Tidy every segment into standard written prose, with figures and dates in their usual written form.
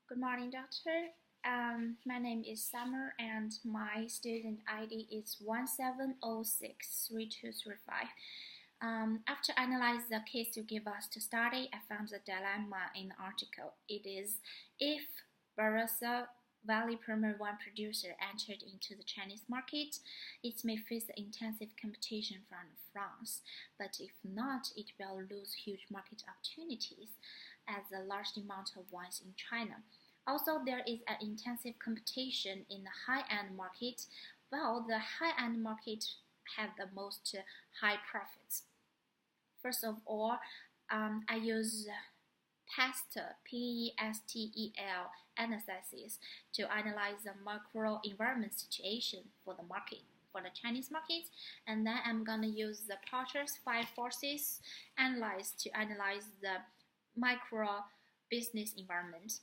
Good morning, doctor. My name is Summer and my student ID is 17063235. After analyzing the case you give us to study, I found the dilemma in the article. It is if Barossa Valley Premier Wine producer entered into the Chinese market, it may face intensive competition from France, but if not, it will lose huge market opportunities as a large demand of wines in China. Also, there is an intensive competition in the high-end market, while the high-end market had the most high profits. First of all, I use PESTEL analysis to analyze the macro environment situation for the market, for the Chinese market, and then I'm gonna use the Porter's 5 forces analysis to analyze the micro business environment.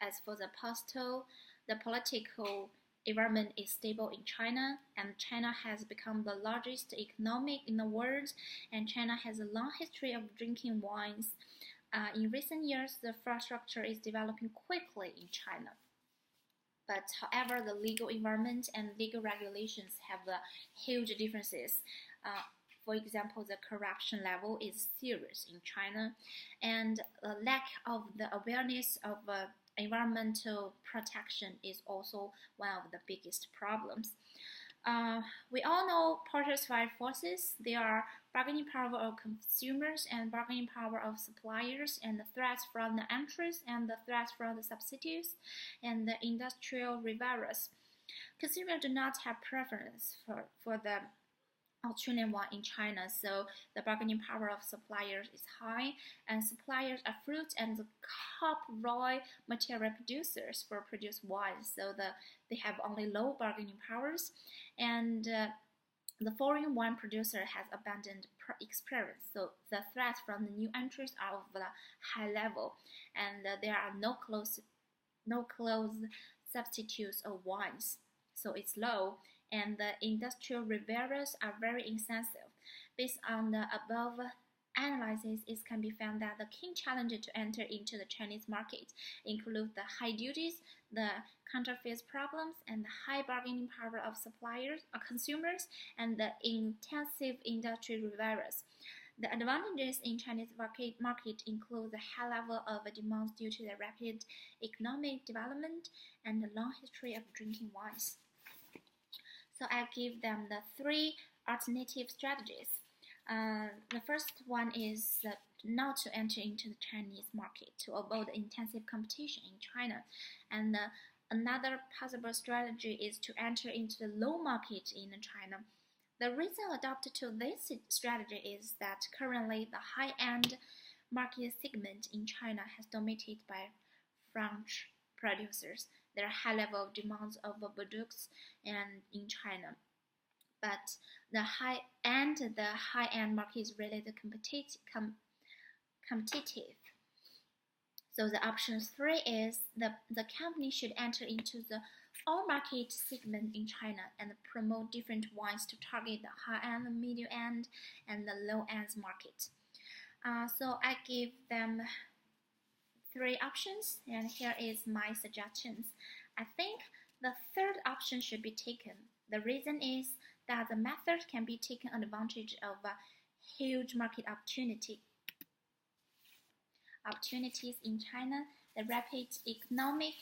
As for the PESTEL, the political environment is stable in China, and China has become the largest economy in the world, and China has a long history of drinking wines. In recent years, the infrastructure is developing quickly in China. But however, the legal environment and legal regulations have huge differences. For example, the corruption level is serious in China, and the lack of the awareness of environmental protection is also one of the biggest problems. We all know Porter's 5 forces. They are bargaining power of consumers and bargaining power of suppliers, and the threats from the entries and the threats from the substitutes and the industrial rivals. Consumers do not have preference for the Australian wine in China, so the bargaining power of suppliers is high, and suppliers are fruit and the crop raw material producers for produced wine, so they have only low bargaining powers, and the foreign wine producer has abundant experience, so the threats from the new entries are of the high level, and there are no close substitutes of wines, so it's low. And the industrial rivals are very insensitive. Based on the above analysis, it can be found that the key challenges to enter into the Chinese market include the high duties, the counterfeit problems, and the high bargaining power of suppliers or consumers, and the intensive industrial rivals. The advantages in Chinese market include the high level of demand due to the rapid economic development and the long history of drinking wines. So I give them the 3 alternative strategies. The first one is not to enter into the Chinese market to avoid intensive competition in China. And another possible strategy is to enter into the low market in China. The reason adopted to this strategy is that currently the high-end market segment in China has dominated by French producers. There are high level of demands of products and in China, but the high-end market is really competitive. So the option 3 is the company should enter into the all market segment in China and promote different wines to target the high-end, medium-end, and the low-end market. So I give them 3 options, and here is my suggestions. I think the third option should be taken. The reason is that the method can be taken advantage of a huge market opportunities in China, the rapid economic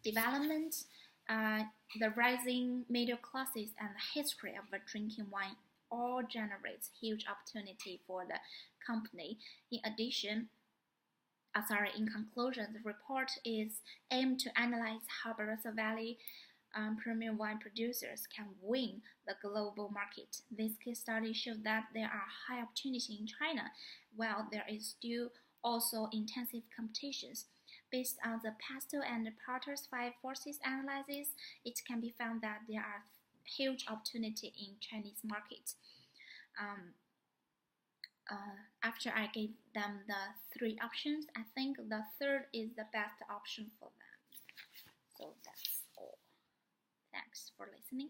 development, the rising middle classes, and the history of drinking wine all generates huge opportunity for the company. In conclusion, the report is aimed to analyze how Barossa Valley premium wine producers can win the global market. This case study shows that there are high opportunities in China, while there is still also intensive competitions. Based on the PESTEL and Porter's 5 forces analysis, it can be found that there are huge opportunity in Chinese market. After I gave them the 3 options, I think the third is the best option for them. So that's all. Thanks for listening.